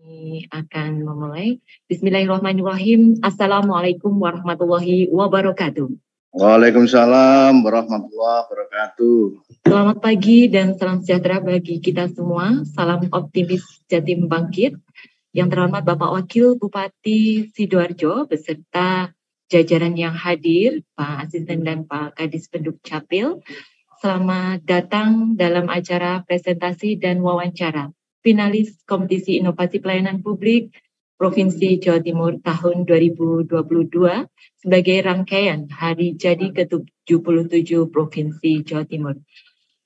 Kami akan memulai. Bismillahirrahmanirrahim. Assalamualaikum warahmatullahi wabarakatuh. Waalaikumsalam warahmatullahi wabarakatuh. Selamat pagi dan salam sejahtera bagi kita semua. Salam optimis Jatim Bangkit. Yang terhormat Bapak Wakil Bupati Sidoarjo beserta jajaran yang hadir, Pak Asisten dan Pak Kadis Penduk Capil. Selamat datang dalam acara presentasi dan wawancara finalis Kompetisi Inovasi Pelayanan Publik Provinsi Jawa Timur tahun 2022 sebagai rangkaian Hari Jadi ke-77 Provinsi Jawa Timur.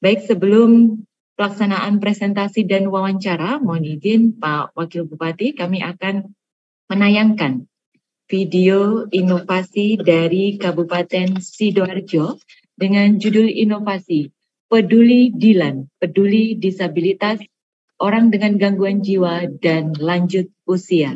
Baik, sebelum pelaksanaan presentasi dan wawancara, mohon izin Pak Wakil Bupati, kami akan menayangkan video inovasi dari Kabupaten Sidoarjo dengan judul inovasi Peduli Dilan, Peduli Disabilitas Orang dengan Gangguan Jiwa dan Lanjut Usia.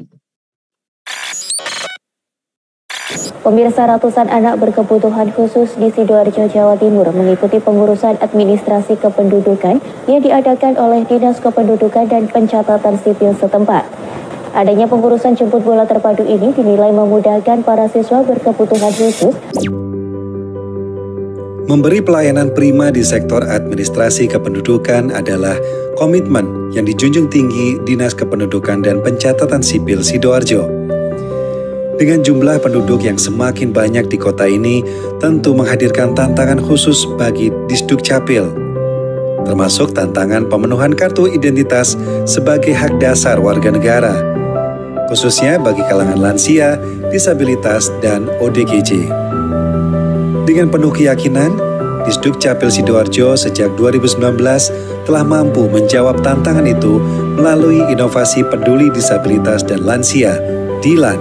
Pemirsa, ratusan anak berkebutuhan khusus di Sidoarjo, Jawa Timur mengikuti pengurusan administrasi kependudukan yang diadakan oleh Dinas Kependudukan dan Pencatatan Sipil setempat. Adanya pengurusan jemput bola terpadu ini dinilai memudahkan para siswa berkebutuhan khusus Memberi pelayanan prima di sektor administrasi kependudukan adalah komitmen yang dijunjung tinggi Dinas Kependudukan dan Pencatatan Sipil Sidoarjo. Dengan jumlah penduduk yang semakin banyak di kota ini, tentu menghadirkan tantangan khusus bagi Disduk Capil, termasuk tantangan pemenuhan kartu identitas sebagai hak dasar warga negara, khususnya bagi kalangan lansia, disabilitas, dan ODGJ. Dengan penuh keyakinan, Disduk Capil Sidoarjo sejak 2019 telah mampu menjawab tantangan itu melalui inovasi peduli disabilitas dan lansia, DILAN.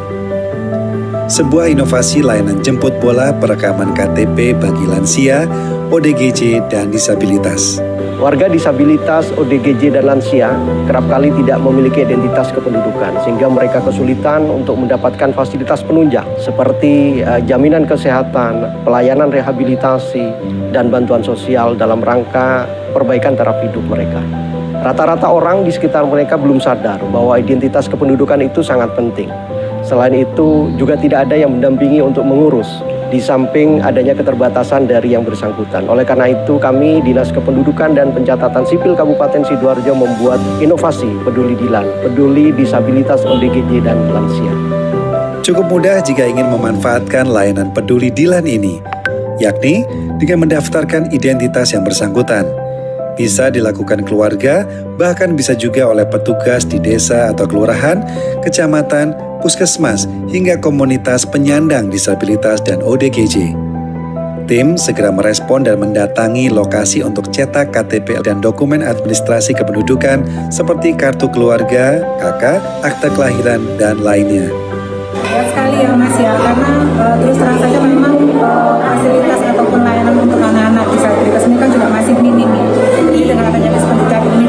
Sebuah inovasi layanan jemput bola perekaman KTP bagi lansia, ODGJ, dan disabilitas. Warga disabilitas, ODGJ, dan lansia kerap kali tidak memiliki identitas kependudukan sehingga mereka kesulitan untuk mendapatkan fasilitas penunjang seperti jaminan kesehatan, pelayanan rehabilitasi, dan bantuan sosial dalam rangka perbaikan taraf hidup mereka. Rata-rata orang di sekitar mereka belum sadar bahwa identitas kependudukan itu sangat penting. Selain itu, juga tidak ada yang mendampingi untuk mengurus, di samping adanya keterbatasan dari yang bersangkutan. Oleh karena itu, kami Dinas Kependudukan dan Pencatatan Sipil Kabupaten Sidoarjo membuat inovasi Peduli Dilan, Peduli Disabilitas ODGJ dan Lansia. Cukup mudah jika ingin memanfaatkan layanan Peduli Dilan ini, yakni dengan mendaftarkan identitas yang bersangkutan. Bisa dilakukan keluarga, bahkan bisa juga oleh petugas di desa atau kelurahan, kecamatan, puskesmas, hingga komunitas penyandang disabilitas dan ODGJ. Tim segera merespon dan mendatangi lokasi untuk cetak KTP dan dokumen administrasi kependudukan seperti kartu keluarga, KK, akta kelahiran, dan lainnya. Ya sekali ya Mas ya, karena terus terang saja memang fasilitas ataupun layanan untuk anak-anak disabilitas ini kan juga masih minim ya. Jadi dengan adanya Dispenduk ini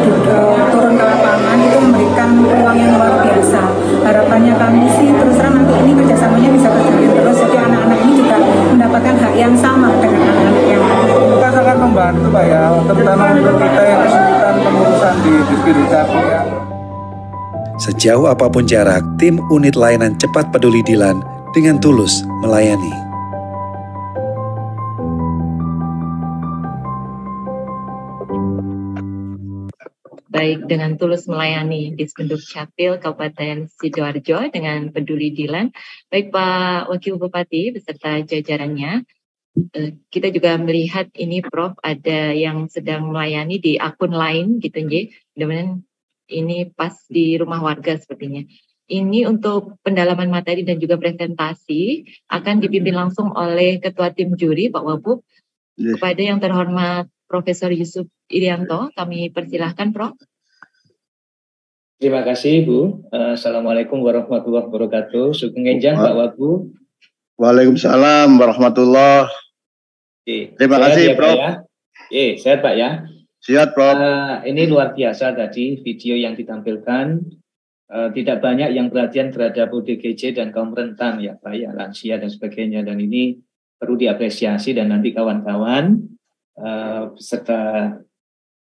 turun ke lapangan itu memberikan peluang yang luar biasa. Harapannya kami sih terus terang nanti ini kerjasamanya bisa terjalin terus, jadi anak-anak ini juga mendapatkan hak yang sama dengan anak-anak yang lain. Kita sangat membantu Pak ya, terutama untuk kita yang kesulitan pengurusan di Dispenduk ya. Sejauh apapun jarak, tim unit layanan cepat Peduli Dilan dengan tulus melayani. Baik, dengan tulus melayani Dispenduk Capil Kabupaten Sidoarjo dengan Peduli Dilan. Baik Pak Wakil Bupati beserta jajarannya, kita juga melihat ini Prof ada yang sedang melayani di akun lain gitu nggih. Mudah-mudahan ini pas di rumah warga sepertinya. Ini untuk pendalaman materi dan juga presentasi akan dipimpin langsung oleh Ketua Tim Juri Pak Wabub. Kepada yang terhormat Profesor Yusuf Irianto, kami persilahkan Prof. Terima kasih Bu. Assalamualaikum warahmatullahi wabarakatuh. Sugeng Enjang Pak Wabub. Waalaikumsalam warahmatullahi. Terima kasih Prof. Ya? Sehat Pak ya. Siap, Prof. Ini luar biasa tadi video yang ditampilkan. Tidak banyak yang perhatian terhadap ODGJ dan kaum rentan ya Pak ya, lansia dan sebagainya. Dan ini perlu diapresiasi dan nanti kawan-kawan beserta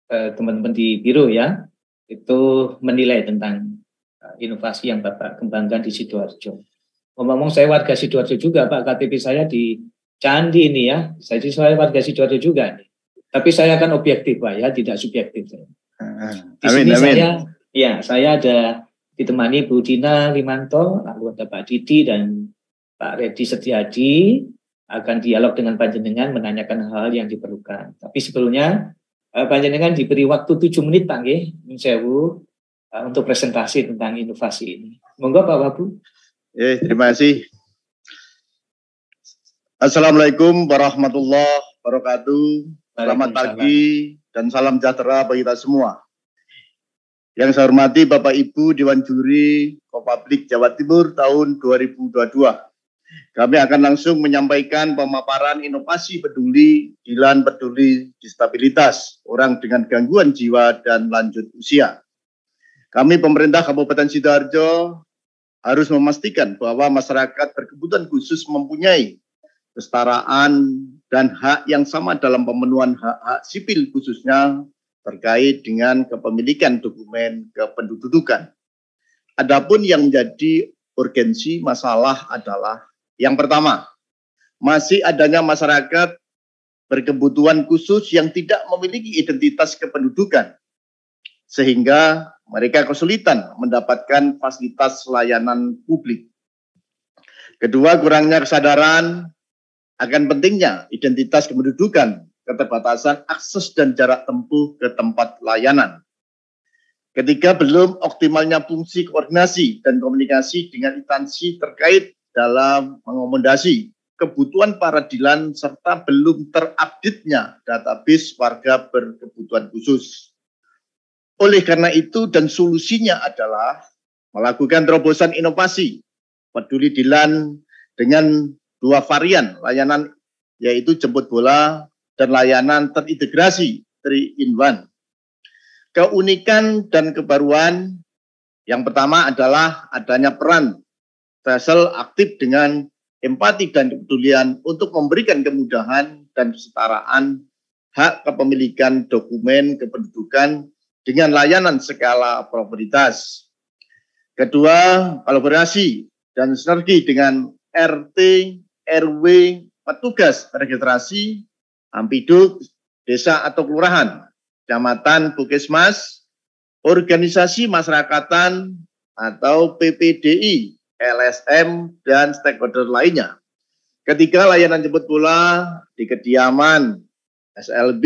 teman-teman di biro ya itu menilai tentang inovasi yang Bapak kembangkan di Sidoarjo. Ngomong-ngomong saya warga Sidoarjo juga Pak, KTP saya di Candi ini ya. Saya warga Sidoarjo juga nih. Tapi saya akan objektif Pak ya, tidak subjektif. Di sini saya ada ditemani Bu Dina Limanto, lalu ada Pak Didi dan Pak Reddy Setiadi akan dialog dengan panjenengan menanyakan hal yang diperlukan. Tapi sebelumnya panjenengan diberi waktu 7 menit Pak nggih, nyuwun sewu untuk presentasi tentang inovasi ini. Monggo Pak Wabu. Terima kasih. Assalamualaikum warahmatullahi wabarakatuh. Selamat pagi dan salam sejahtera bagi kita semua. Yang saya hormati Bapak Ibu Dewan Juri Kopublik Jawa Timur tahun 2022. Kami akan langsung menyampaikan pemaparan inovasi peduli, Dilan peduli disabilitas, orang dengan gangguan jiwa dan lanjut usia. Kami pemerintah Kabupaten Sidoarjo harus memastikan bahwa masyarakat berkebutuhan khusus mempunyai kesetaraan dan hak yang sama dalam pemenuhan hak-hak sipil khususnya terkait dengan kepemilikan dokumen kependudukan. Adapun yang menjadi urgensi masalah adalah yang pertama, masih adanya masyarakat berkebutuhan khusus yang tidak memiliki identitas kependudukan sehingga mereka kesulitan mendapatkan fasilitas layanan publik. Kedua, kurangnya kesadaran akan pentingnya identitas kependudukan, keterbatasan akses dan jarak tempuh ke tempat layanan. Ketiga, belum optimalnya fungsi koordinasi dan komunikasi dengan instansi terkait dalam mengakomodasi kebutuhan para Dilan serta belum terupdate-nya database warga berkebutuhan khusus. Oleh karena itu dan solusinya adalah melakukan terobosan inovasi peduli Dilan dengan 2 varian layanan yaitu jemput bola dan layanan terintegrasi 3-in-1. Keunikan dan kebaruan yang pertama adalah adanya peran Tessel aktif dengan empati dan kepedulian untuk memberikan kemudahan dan kesetaraan hak kepemilikan dokumen kependudukan dengan layanan skala prioritas. Kedua, kolaborasi dan sinergi dengan RT, RW, petugas registrasi, Ampiduk, desa atau kelurahan, kecamatan, puskesmas, organisasi masyarakatan atau PPDI, LSM, dan stakeholder lainnya. Ketiga, layanan jemput bola di kediaman, SLB,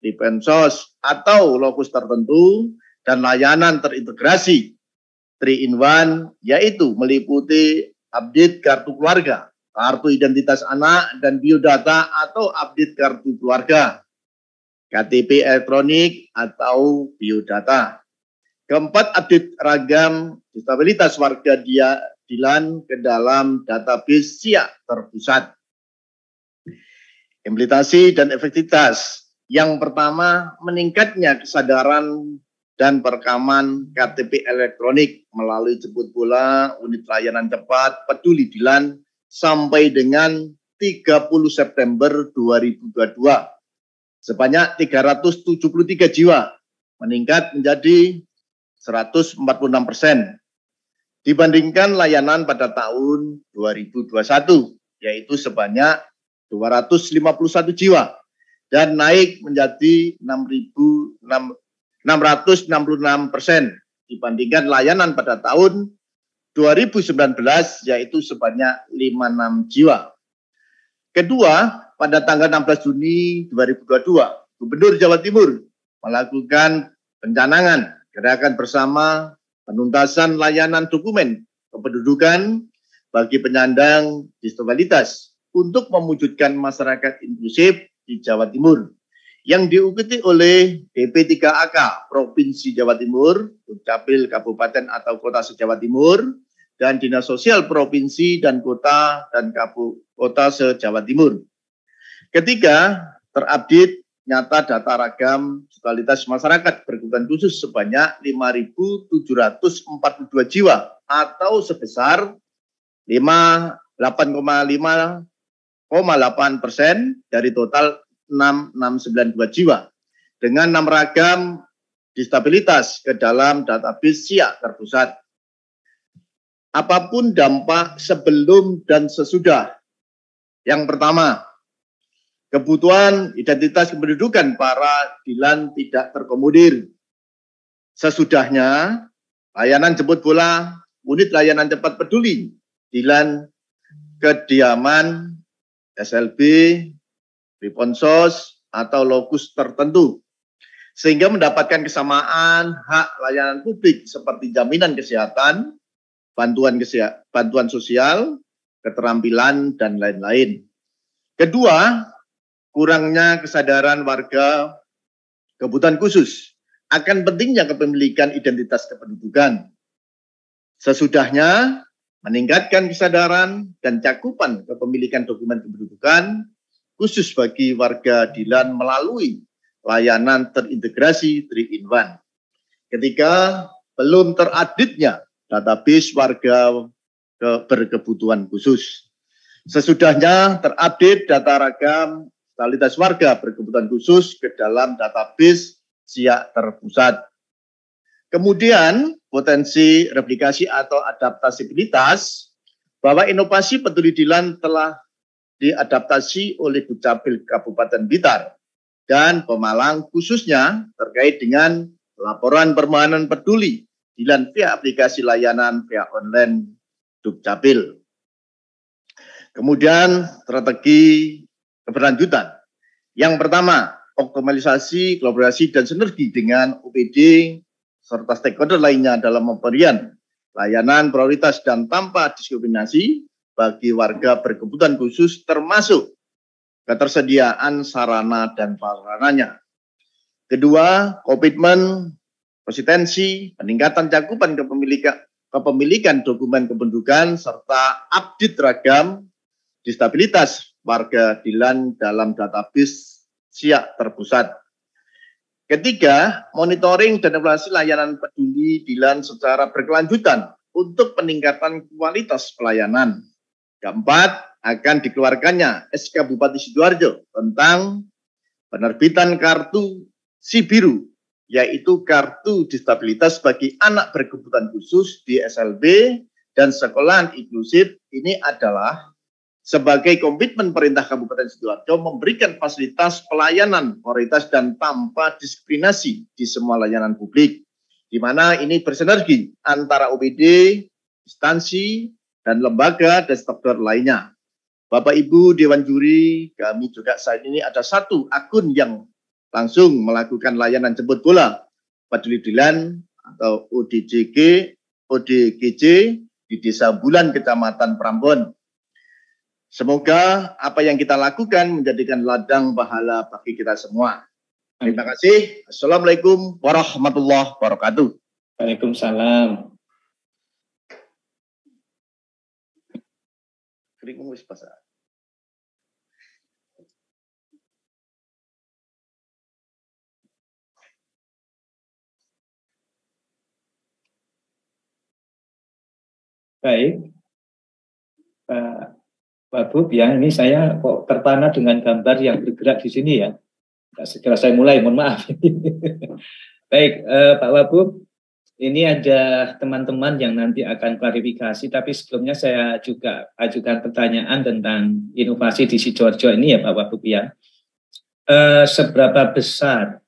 di Pensos, atau lokus tertentu, dan layanan terintegrasi 3-in-1, yaitu meliputi update kartu keluarga, kartu identitas anak, dan biodata atau update kartu keluarga, KTP elektronik atau biodata. Keempat, update ragam disabilitas warga Dilan ke dalam database SIA terpusat. Implementasi dan efektivitas. Yang pertama, meningkatnya kesadaran dan perekaman KTP elektronik melalui jemput bola, unit layanan cepat, peduli Dilan, sampai dengan 30 September 2022. Sebanyak 373 jiwa, meningkat menjadi 146% dibandingkan layanan pada tahun 2021, yaitu sebanyak 251 jiwa dan naik menjadi 666% dibandingkan layanan pada tahun 2019, yaitu sebanyak 56 jiwa. Kedua, pada tanggal 16 Juni 2022, Gubernur Jawa Timur melakukan pencanangan gerakan bersama penuntasan layanan dokumen kependudukan bagi penyandang disabilitas untuk mewujudkan masyarakat inklusif di Jawa Timur yang diikuti oleh BP3AK Provinsi Jawa Timur, Dukcapil Kabupaten atau Kota se-Jawa Timur, dan Dinas Sosial Provinsi dan Kota se-Jawa Timur. Ketiga, terupdate nyata data ragam totalitas masyarakat berkebutuhan khusus sebanyak 5.742 jiwa atau sebesar 8,8% dari total 6.692 jiwa dengan 6 ragam disabilitas ke dalam database SIA terpusat. apapun dampak sebelum dan sesudah. Yang pertama, kebutuhan identitas kependudukan para Dilan tidak terkomodir. Sesudahnya, layanan jemput bola, unit layanan cepat peduli, Dilan kediaman, SLB, Riponsos, atau lokus tertentu, sehingga mendapatkan kesamaan hak layanan publik seperti jaminan kesehatan, bantuan sosial, keterampilan, dan lain-lain. Kedua, kurangnya kesadaran warga kebutuhan khusus akan pentingnya kepemilikan identitas kependudukan. Sesudahnya, meningkatkan kesadaran dan cakupan kepemilikan dokumen kependudukan khusus bagi warga Dilan melalui layanan terintegrasi 3-in-1. Ketika belum teraditnya database warga berkebutuhan khusus. Sesudahnya terupdate data ragam totalitas warga berkebutuhan khusus ke dalam database SIA terpusat. Kemudian potensi replikasi atau adaptasibilitas bahwa inovasi peduli Dilan telah diadaptasi oleh Dukcapil Kabupaten Blitar dan Pemalang khususnya terkait dengan laporan permohonan peduli Dilan via aplikasi layanan via online Dukcapil. Kemudian strategi keberlanjutan. Yang pertama, optimalisasi, kolaborasi, dan sinergi dengan OPD serta stakeholder lainnya dalam pemberian layanan prioritas dan tanpa diskriminasi bagi warga berkebutuhan khusus termasuk ketersediaan sarana dan prasarananya. Kedua, komitmen, konsistensi, peningkatan cakupan kepemilikan dokumen kependudukan serta update ragam disabilitas warga Dilan dalam database SIA terpusat. Ketiga, monitoring dan evaluasi layanan peduli Dilan secara berkelanjutan untuk peningkatan kualitas pelayanan. Keempat, akan dikeluarkannya SK Bupati Sidoarjo tentang penerbitan kartu Si Biru, yaitu kartu disabilitas bagi anak berkebutuhan khusus di SLB dan sekolahan inklusif. Ini adalah sebagai komitmen Pemerintah Kabupaten Sidoarjo memberikan fasilitas pelayanan prioritas dan tanpa diskriminasi di semua layanan publik, di mana ini bersinergi antara OPD, instansi, dan lembaga dan stakeholder lainnya. Bapak Ibu Dewan Juri, kami juga saat ini ada satu akun yang langsung melakukan layanan jemput bola Peduli Dilan atau ODGJ di Desa Bulan, Kecamatan Prambon. Semoga apa yang kita lakukan menjadikan ladang pahala bagi kita semua. Terima kasih. Assalamualaikum warahmatullahi wabarakatuh. Waalaikumsalam. Baik, Pak Bub, ya ini saya kok terpana dengan gambar yang bergerak di sini ya. Segera saya mulai, mohon maaf. Baik, Pak Wabub, ini ada teman-teman yang nanti akan klarifikasi, tapi sebelumnya saya juga ajukan pertanyaan tentang inovasi di Sidoarjo ini ya Pak Wabub ya. Seberapa besar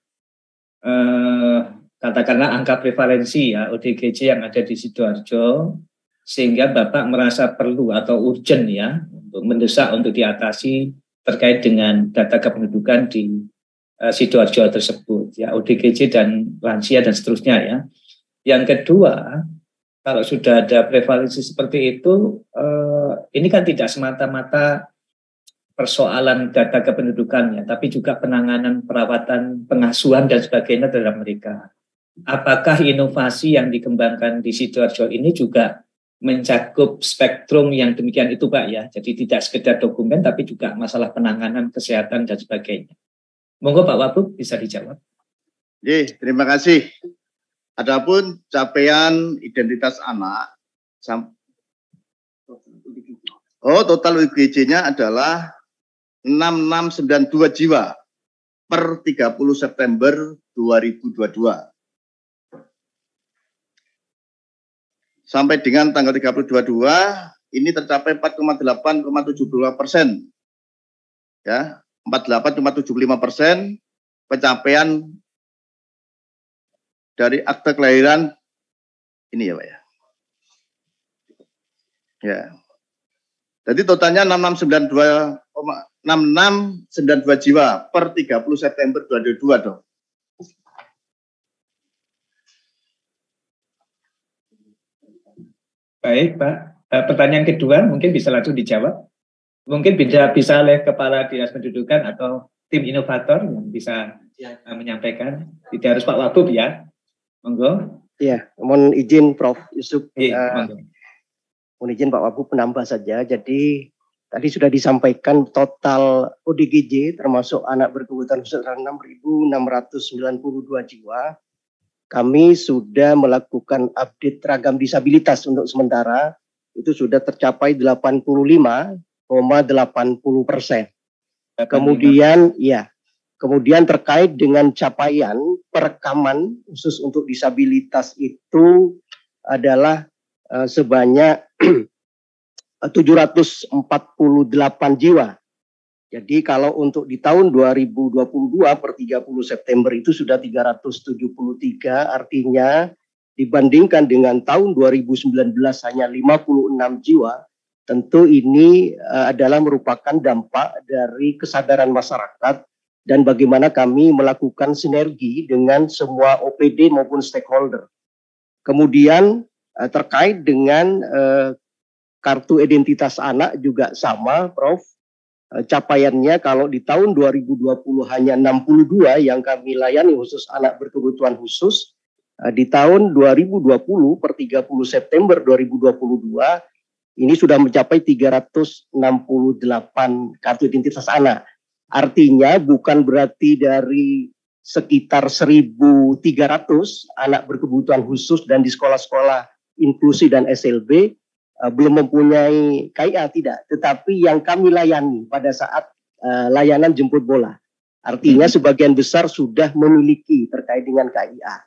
katakanlah angka prevalensi ya ODGJ yang ada di Sidoarjo sehingga Bapak merasa perlu atau urgent ya untuk mendesak untuk diatasi terkait dengan data kependudukan di Sidoarjo tersebut ya, ODGJ dan lansia dan seterusnya ya. Yang kedua, kalau sudah ada prevalensi seperti itu, ini kan tidak semata-mata persoalan data kependudukannya, tapi juga penanganan perawatan, pengasuhan dan sebagainya terhadap mereka. Apakah inovasi yang dikembangkan di Sidoarjo ini juga mencakup spektrum yang demikian itu Pak ya, jadi tidak sekedar dokumen tapi juga masalah penanganan kesehatan dan sebagainya. Monggo Pak Wabub bisa dijawab. Terima kasih. Adapun capaian identitas anak, total UGJ-nya adalah 6692 jiwa per 30 September 2022. sampai dengan tanggal 30/22 ini tercapai 48,72%. Ya, 48,75% pencapaian dari akte kelahiran ini ya Pak ya. Ya. Jadi totalnya 6692 jiwa per 30 September 2022 dong. Baik Pak, pertanyaan kedua mungkin bisa langsung dijawab. Mungkin bisa oleh Kepala Dinas Pendudukan atau tim inovator yang bisa menyampaikan. Tidak harus Pak Wagub ya. Monggo. Iya, mohon izin Prof. Yusuf. Monggo. Mohon izin Pak Wagub menambah saja. Jadi tadi sudah disampaikan total ODGJ termasuk anak berkebutuhan khusus 6.692 jiwa. Kami sudah melakukan update ragam disabilitas untuk sementara itu sudah tercapai 85,80%. Kemudian terkait dengan capaian perekaman khusus untuk disabilitas itu adalah sebanyak 748 jiwa. Jadi kalau untuk di tahun 2022 per 30 September itu sudah 373, artinya dibandingkan dengan tahun 2019 hanya 56 jiwa. Tentu ini adalah merupakan dampak dari kesadaran masyarakat dan bagaimana kami melakukan sinergi dengan semua OPD maupun stakeholder. Kemudian terkait dengan kartu identitas anak juga sama, Prof. Capaiannya kalau di tahun 2020 hanya 62 yang kami layani khusus anak berkebutuhan khusus. Di tahun 2020 per 30 September 2022 ini sudah mencapai 368 kartu identitas anak. Artinya bukan berarti dari sekitar 1.300 anak berkebutuhan khusus dan di sekolah-sekolah inklusi dan SLB belum mempunyai KIA, tidak. Tetapi yang kami layani pada saat layanan jemput bola. Artinya sebagian besar sudah memiliki terkait dengan KIA.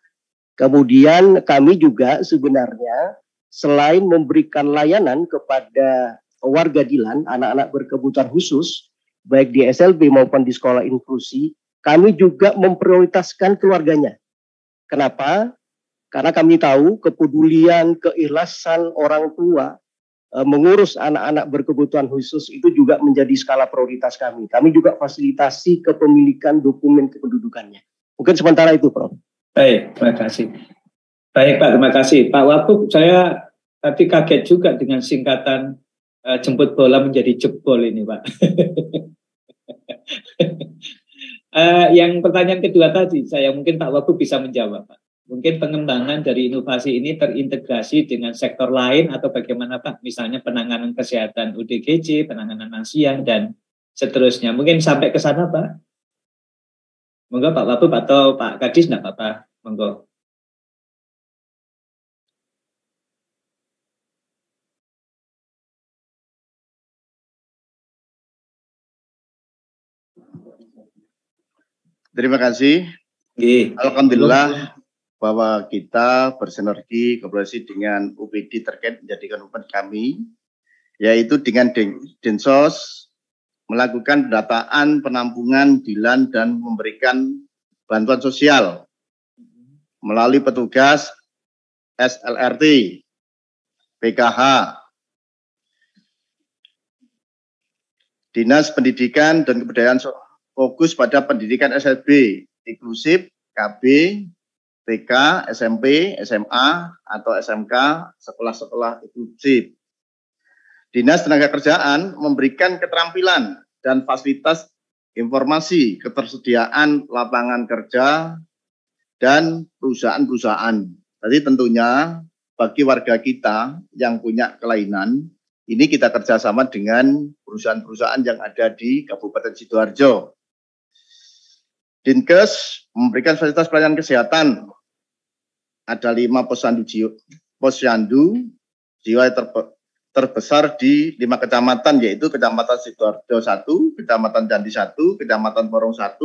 Kemudian kami juga sebenarnya selain memberikan layanan kepada warga Dilan, anak-anak berkebutuhan khusus, baik di SLB maupun di sekolah inklusi, kami juga memprioritaskan keluarganya. Kenapa? Karena kami tahu kepedulian, keikhlasan orang tua mengurus anak-anak berkebutuhan khusus itu juga menjadi skala prioritas kami. Kami juga fasilitasi kepemilikan dokumen kependudukannya. Mungkin sementara itu, Prof. Baik, terima kasih. Baik Pak, terima kasih. Pak Wagub, saya tadi kaget juga dengan singkatan jemput bola menjadi jebol ini, Pak. Yang pertanyaan kedua tadi, saya mungkin Pak Wagub bisa menjawab, Pak. Mungkin pengembangan dari inovasi ini terintegrasi dengan sektor lain atau bagaimana Pak? Misalnya penanganan kesehatan ODGJ, penanganan lansia, dan seterusnya. Mungkin sampai ke sana Pak? Monggo Pak Wagub atau Pak Kadis, enggak apa-apa. Monggo. Terima kasih. Alhamdulillah bahwa kita bersinergi kolaborasi dengan UPD terkait menjadikan upaya kami, yaitu dengan Densos melakukan pendataan, penampungan, Dilan, dan memberikan bantuan sosial melalui petugas SLRT, PKH, Dinas Pendidikan dan Kebudayaan fokus pada pendidikan SLB, inklusif, KB, TK, SMP, SMA, atau SMK, sekolah-sekolah inklusif. Dinas Tenaga Kerjaan memberikan keterampilan dan fasilitas informasi ketersediaan lapangan kerja dan perusahaan-perusahaan. Jadi tentunya bagi warga kita yang punya kelainan, ini kita kerjasama dengan perusahaan-perusahaan yang ada di Kabupaten Sidoarjo. Dinkes memberikan fasilitas pelayanan kesehatan. Ada 5 posyandu jiwa terbesar di 5 kecamatan, yaitu Kecamatan Sidoarjo 1, Kecamatan Candi 1, Kecamatan Porong 1,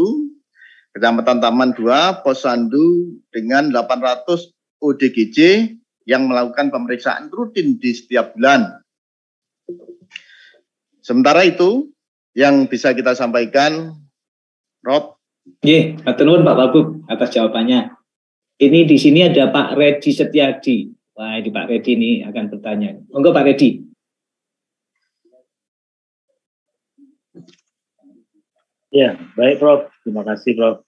Kecamatan Taman 2, posyandu dengan 800 ODGJ yang melakukan pemeriksaan rutin di setiap bulan. Sementara itu, yang bisa kita sampaikan, Rob. Matur nuwun Pak Wagub atas jawabannya. Ini di sini ada Pak Redi Setiadi. Wah, ini Pak Redi ini akan bertanya. Monggo Pak Redi. Ya, baik Prof. Terima kasih Prof.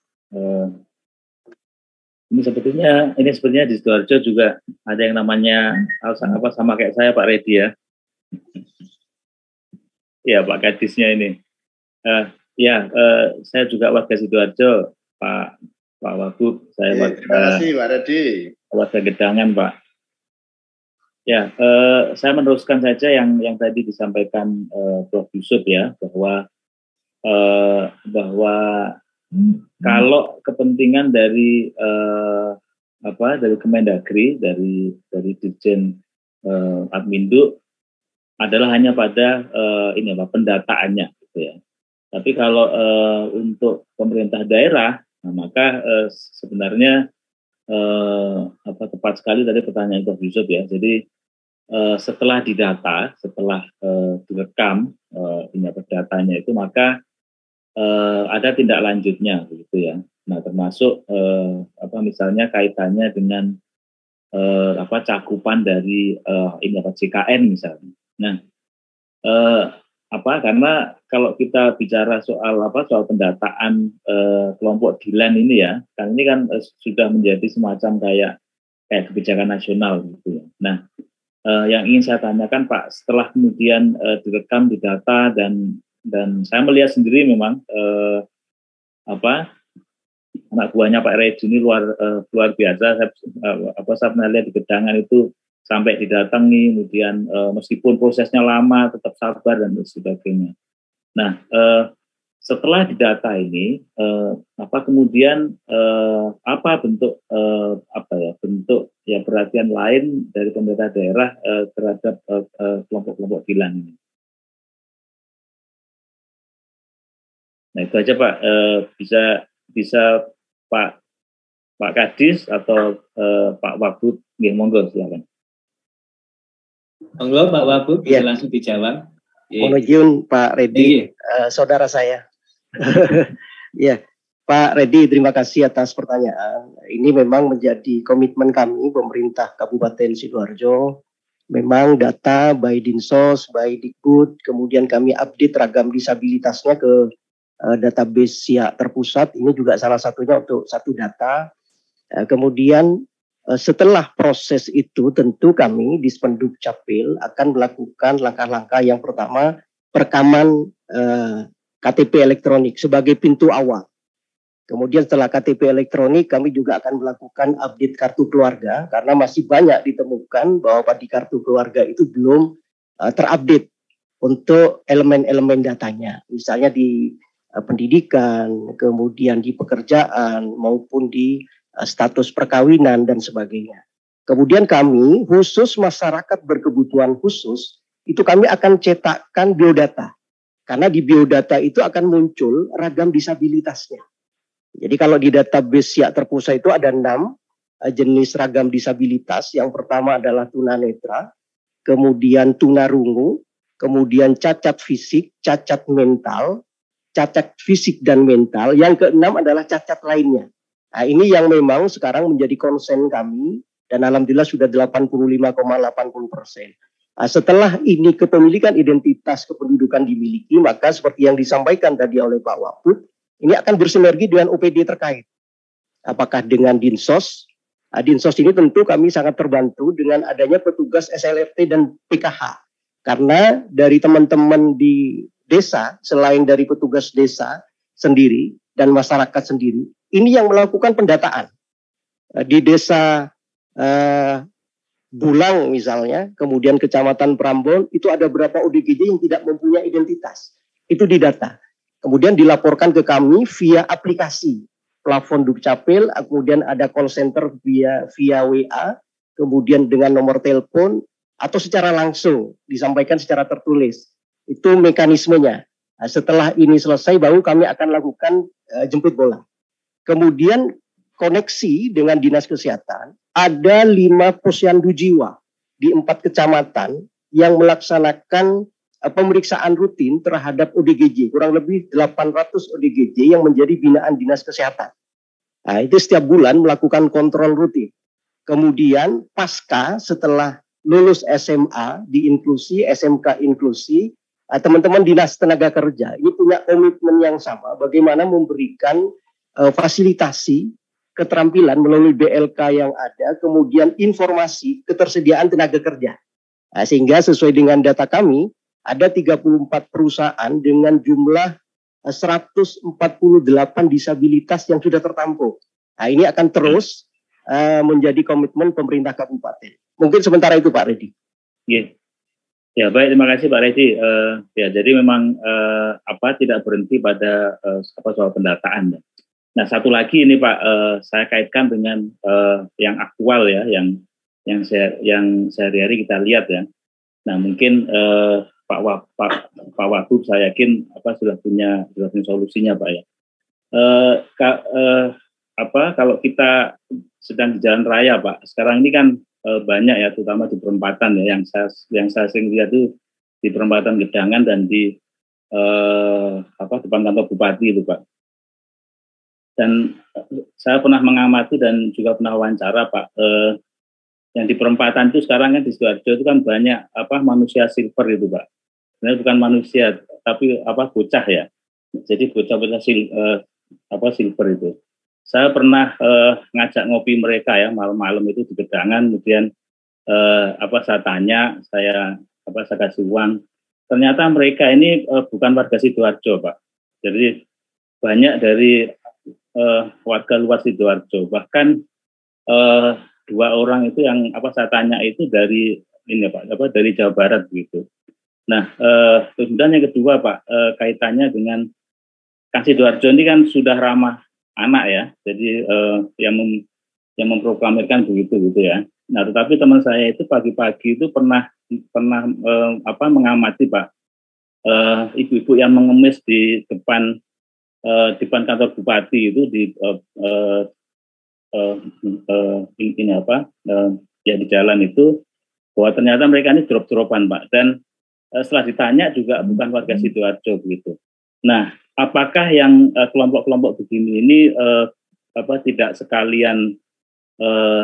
Ini sepertinya di Sidoarjo juga ada yang namanya sama kayak saya Pak Redi ya. Ya Pak Kadisnya ini. Saya juga warga Sidoarjo Pak Wagub. Saya terima kasih Pak Redi. Warga Gedangan Pak. Ya, saya meneruskan saja yang tadi disampaikan Prof Yusuf ya, bahwa kalau kepentingan dari Kemendagri, dari Dirjen Admindu adalah hanya pada pendataannya gitu ya. Tapi kalau untuk pemerintah daerah, maka sebenarnya tepat sekali tadi pertanyaan Prof Yusuf ya. Jadi setelah didata, setelah direkam datanya itu, maka ada tindak lanjutnya begitu ya. Nah, termasuk misalnya kaitannya dengan cakupan dari JKN misalnya. Nah, karena kalau kita bicara soal pendataan kelompok Dilan ini ya, kan ini kan sudah menjadi semacam kayak kebijakan nasional gitu ya. Nah, yang ingin saya tanyakan Pak, setelah kemudian direkam, didata dan saya melihat sendiri memang anak buahnya Pak Redi ini luar biasa. Saya pernah lihat di Gedangan itu sampai didatangi, kemudian meskipun prosesnya lama tetap sabar dan sebagainya. Nah, setelah didata ini, kemudian bentuk perhatian lain dari pemerintah daerah terhadap kelompok-kelompok Dilan ini. Nah, itu aja Pak. Bisa Pak Kadis atau Pak Wagub, monggo silakan. Monggo Pak Wagub, bisa langsung dijawab. Mohon Pak Redi, saudara saya. Ya, Pak Redi, terima kasih atas pertanyaan. Ini memang menjadi komitmen kami pemerintah Kabupaten Sidoarjo. Memang data by Dinsos, by Dikbud, kemudian kami update ragam disabilitasnya ke database SIA terpusat. Ini juga salah satunya untuk satu data. Kemudian setelah proses itu tentu kami di Spenduk Capil akan melakukan langkah-langkah. Yang pertama, perekaman KTP elektronik sebagai pintu awal. Kemudian setelah KTP elektronik kami juga akan melakukan update kartu keluarga, karena masih banyak ditemukan bahwa di kartu keluarga itu belum terupdate untuk elemen-elemen datanya, misalnya di pendidikan, kemudian di pekerjaan, maupun di status perkawinan dan sebagainya. Kemudian kami khusus masyarakat berkebutuhan khusus, itu kami akan cetakkan biodata. Karena di biodata itu akan muncul ragam disabilitasnya. Jadi kalau di database SIA terpusat itu ada 6 jenis ragam disabilitas. Yang pertama adalah tunanetra, kemudian tunarungu, kemudian cacat fisik, cacat mental, cacat fisik dan mental. Yang keenam adalah cacat lainnya. Nah, ini yang memang sekarang menjadi konsen kami dan alhamdulillah sudah 85,80%. Nah, setelah ini kepemilikan identitas kependudukan dimiliki, maka seperti yang disampaikan tadi oleh Pak Wagub, ini akan bersinergi dengan OPD terkait. Apakah dengan Dinsos? Nah, Dinsos ini tentu kami sangat terbantu dengan adanya petugas SLFT dan PKH. Karena dari teman-teman di desa, selain dari petugas desa sendiri dan masyarakat sendiri, ini yang melakukan pendataan. Di desa Bulang misalnya, kemudian Kecamatan Prambon, itu ada berapa ODGJ yang tidak mempunyai identitas. Itu didata. Kemudian dilaporkan ke kami via aplikasi plafon Dukcapil, kemudian ada call center via WA, kemudian dengan nomor telepon, atau secara langsung disampaikan secara tertulis. Itu mekanismenya. Nah, setelah ini selesai baru kami akan lakukan jemput bola. Kemudian koneksi dengan Dinas Kesehatan, ada 5 posyandu jiwa di 4 kecamatan yang melaksanakan pemeriksaan rutin terhadap ODGJ, kurang lebih 800 ODGJ yang menjadi binaan Dinas Kesehatan. Nah, itu setiap bulan melakukan kontrol rutin. Kemudian pasca setelah lulus SMA di inklusi, SMK inklusi, teman-teman Dinas Tenaga Kerja ini punya komitmen yang sama bagaimana memberikan fasilitasi keterampilan melalui BLK yang ada, kemudian informasi ketersediaan tenaga kerja. Nah, sehingga sesuai dengan data kami, ada 34 perusahaan dengan jumlah 148 disabilitas yang sudah tertampung. Nah, ini akan terus menjadi komitmen pemerintah kabupaten. Mungkin sementara itu Pak Redi. Yeah. Ya baik, terima kasih Pak Redi. Ya jadi memang tidak berhenti pada soal pendataan. Nah satu lagi ini Pak, saya kaitkan dengan yang aktual ya, yang sehari-hari kita lihat ya. Nah mungkin Pak Wagub saya yakin sudah punya solusinya Pak ya. Kalau kita sedang di jalan raya Pak, sekarang ini kan banyak ya, terutama di perempatan ya, yang saya sering lihat itu di perempatan Gedangan dan di depan kantor bupati itu Pak. Dan saya pernah mengamati dan juga pernah wawancara Pak, yang di perempatan itu sekarang kan di Sidoarjo itu kan banyak manusia silver itu Pak. Sebenarnya bukan manusia tapi bocah ya. Jadi bocah-bocah silver itu. Saya pernah ngajak ngopi mereka ya malam-malam itu di Gedangan, kemudian saya tanya, saya kasih uang. Ternyata mereka ini bukan warga Sidoarjo Pak. Jadi banyak dari warga luar Sidoarjo. Bahkan 2 orang itu yang saya tanya itu dari ini Pak, dari Jawa Barat begitu. Nah, kemudian yang kedua Pak, kaitannya dengan kan Sidoarjo ini kan sudah ramah anak ya, jadi yang memproklamirkan begitu gitu ya. Nah, tetapi teman saya itu pagi-pagi itu pernah mengamati Pak, ibu-ibu yang mengemis di depan kantor bupati itu di di jalan itu, bahwa ternyata mereka ini drop-dropan Pak, dan setelah ditanya juga bukan warga Sidoarjo begitu. Nah, apakah yang kelompok-kelompok begini ini tidak sekalian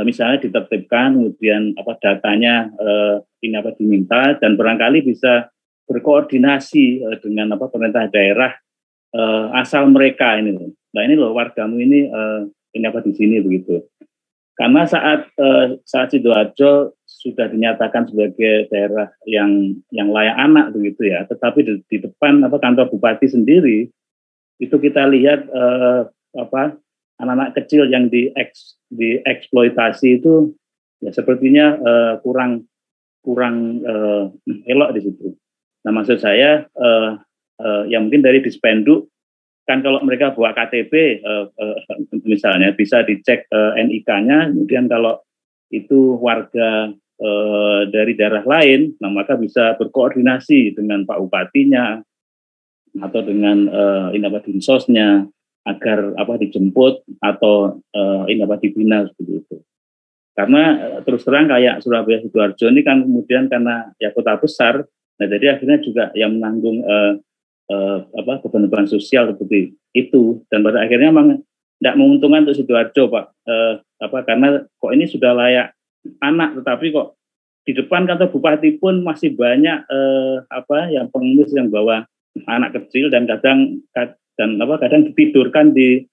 misalnya ditertibkan, kemudian datanya diminta, dan barangkali bisa berkoordinasi dengan pemerintah daerah asal mereka ini loh. Nah ini loh wargamu ini di sini begitu. Karena saat Sidoarjo sudah dinyatakan sebagai daerah yang layak anak begitu ya, tetapi di depan kantor bupati sendiri itu kita lihat anak-anak kecil yang dieksploitasi itu ya sepertinya kurang elok di situ. Nah maksud saya ya mungkin dari Dispenduk kan kalau mereka bawa KTP misalnya bisa dicek NIK-nya, kemudian kalau itu warga dari daerah lain, nah maka bisa berkoordinasi dengan Pak Bupatinya atau dengan Dinsosnya agar dijemput atau dibina seperti itu. Karena terus terang kayak Surabaya Sidoarjo ini kan kemudian karena ya kota besar, nah jadi akhirnya juga yang menanggung beban-beban sosial seperti itu, dan pada akhirnya memang tidak menguntungkan untuk Sidoarjo Pak, karena kok ini sudah layak anak, tetapi kok di depan kantor bupati pun masih banyak yang pengemis yang bawa anak kecil dan kadang ditidurkan di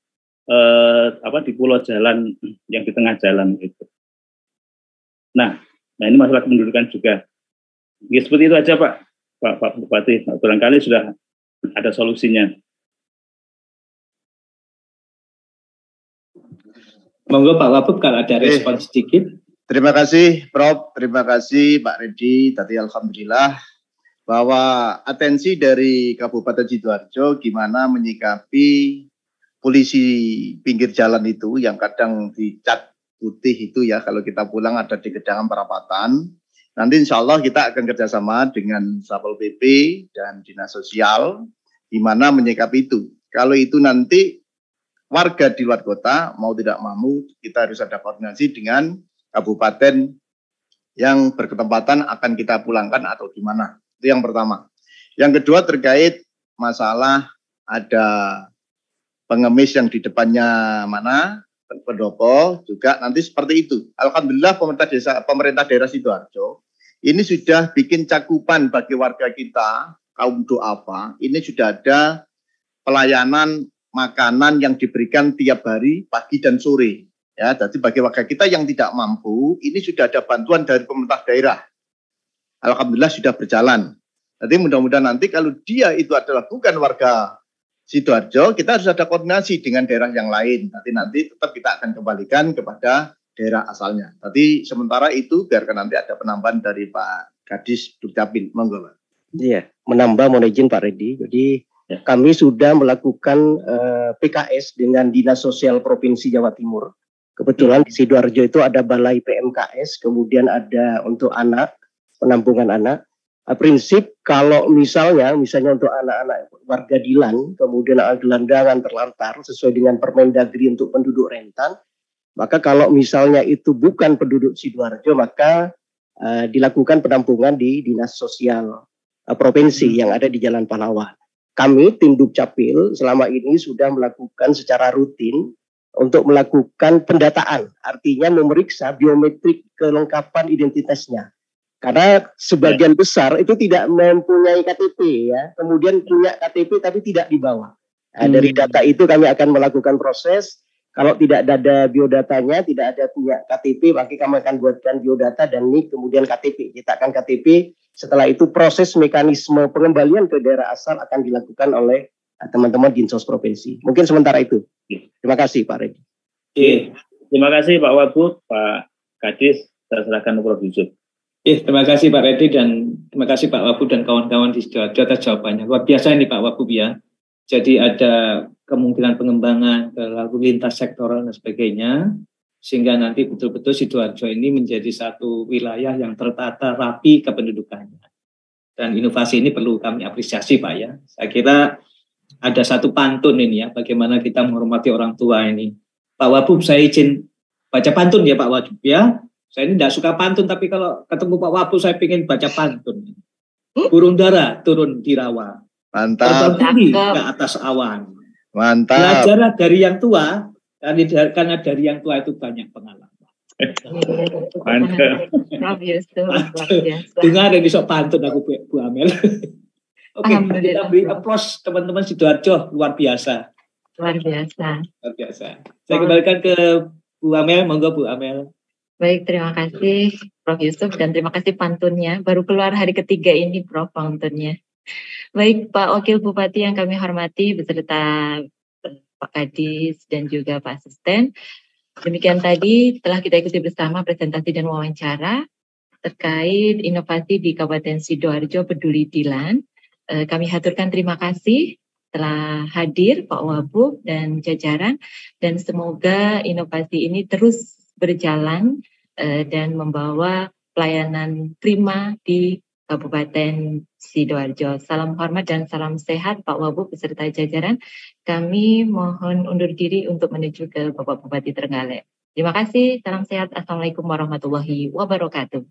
pulau jalan yang di tengah jalan itu. Nah ini masalah kependudukan juga. Ya seperti itu aja Pak Bupati, barangkali sudah ada solusinya. Monggo Pak Wagub kalau ada respon sedikit. Terima kasih Prof, terima kasih Pak Redi. Tadi alhamdulillah bahwa atensi dari Kabupaten Sidoarjo gimana menyikapi polisi pinggir jalan itu yang kadang dicat putih itu ya, kalau kita pulang ada di Gedangan perapatan. Nanti insya Allah kita akan kerjasama dengan Satpol PP dan Dinas Sosial gimana menyikapi itu. Kalau itu nanti warga di luar kota mau tidak mau kita harus ada koordinasi dengan kabupaten yang berketempatan akan kita pulangkan atau gimana. Itu yang pertama. Yang kedua terkait masalah ada pengemis yang di depannya mana, pendopo juga nanti seperti itu. Alhamdulillah pemerintah daerah Sidoarjo ini sudah bikin cakupan bagi warga kita, kaum duafa, ini sudah ada pelayanan makanan yang diberikan tiap hari pagi dan sore. Ya, jadi bagi warga kita yang tidak mampu, ini sudah ada bantuan dari pemerintah daerah. Alhamdulillah sudah berjalan. Jadi mudah-mudahan nanti kalau dia itu adalah bukan warga Sidoarjo, kita harus ada koordinasi dengan daerah yang lain. Nanti tetap kita akan kembalikan kepada daerah asalnya. Tapi sementara itu biarkan nanti ada penambahan dari Pak Kadis Dukcapil. Monggo, Pak. Iya, menambah mohon izin Pak Redi. Jadi kami sudah melakukan PKS dengan Dinas Sosial Provinsi Jawa Timur. Kebetulan di Sidoarjo itu ada Balai PMKS, kemudian ada untuk anak, penampungan anak. Prinsip kalau misalnya untuk anak-anak warga Dilan, kemudian gelandangan terlantar sesuai dengan Permendagri untuk penduduk rentan, maka kalau misalnya itu bukan penduduk Sidoarjo, maka dilakukan penampungan di Dinas Sosial Provinsi yang ada di Jalan Pahlawan. Kami tim Dukcapil selama ini sudah melakukan secara rutin untuk melakukan pendataan, artinya memeriksa biometrik kelengkapan identitasnya. Karena sebagian besar itu tidak mempunyai KTP ya, kemudian punya KTP tapi tidak dibawa. Nah, dari data itu kami akan melakukan proses. Kalau tidak ada biodatanya, tidak ada punya KTP, maka kami akan buatkan biodata dan NIK kemudian KTP. Cetakkan KTP. Setelah itu proses mekanisme pengembalian ke daerah asal akan dilakukan oleh teman-teman Dinsos Provinsi. Mungkin sementara itu. Terima kasih Pak Redi. Terima kasih Pak Wabub, Pak Kadis. Saya serahkan Prof. Yusuf. Terima kasih Pak Redi dan terima kasih Pak Wabub dan kawan-kawan di Sidoarjo atas jawabannya. Luar biasa ini Pak Wabub ya. Jadi ada kemungkinan pengembangan ke lalu lintas sektoral dan sebagainya, sehingga nanti betul-betul Sidoarjo ini menjadi satu wilayah yang tertata rapi kependudukannya. Dan inovasi ini perlu kami apresiasi Pak ya. Saya kira ada satu pantun ini ya, bagaimana kita menghormati orang tua ini. Pak Wabub, saya izin baca pantun ya Pak Wabub ya. Saya ini tidak suka pantun, tapi kalau ketemu Pak Wabub saya ingin baca pantun. Burung dara turun di rawa. Mantap. Terbang tinggi ke atas awan. Mantap. Belajarlah dari yang tua, karena dari yang tua itu banyak pengalaman. Mantap. Dengar yang bisa pantun aku Bu Amel. Oke, kita beri applause teman-teman Sidoarjo, luar biasa. Luar biasa. Luar biasa. Saya kembalikan ke Bu Amel, monggo Bu Amel. Baik, terima kasih Prof. Yusuf dan terima kasih pantunnya. Baru keluar hari ketiga ini Prof. Pantunnya. Baik, Pak Wakil Bupati yang kami hormati beserta Pak Kadis dan juga Pak Asisten. Demikian tadi telah kita ikuti bersama presentasi dan wawancara terkait inovasi di Kabupaten Sidoarjo Peduli Dilan. Kami haturkan terima kasih telah hadir Pak Wabub dan jajaran dan semoga inovasi ini terus berjalan dan membawa pelayanan prima di Kabupaten Sidoarjo. Salam hormat dan salam sehat Pak Wabub beserta jajaran. Kami mohon undur diri untuk menuju ke Bapak Bupati Trenggalek. Terima kasih, salam sehat. Assalamualaikum warahmatullahi wabarakatuh.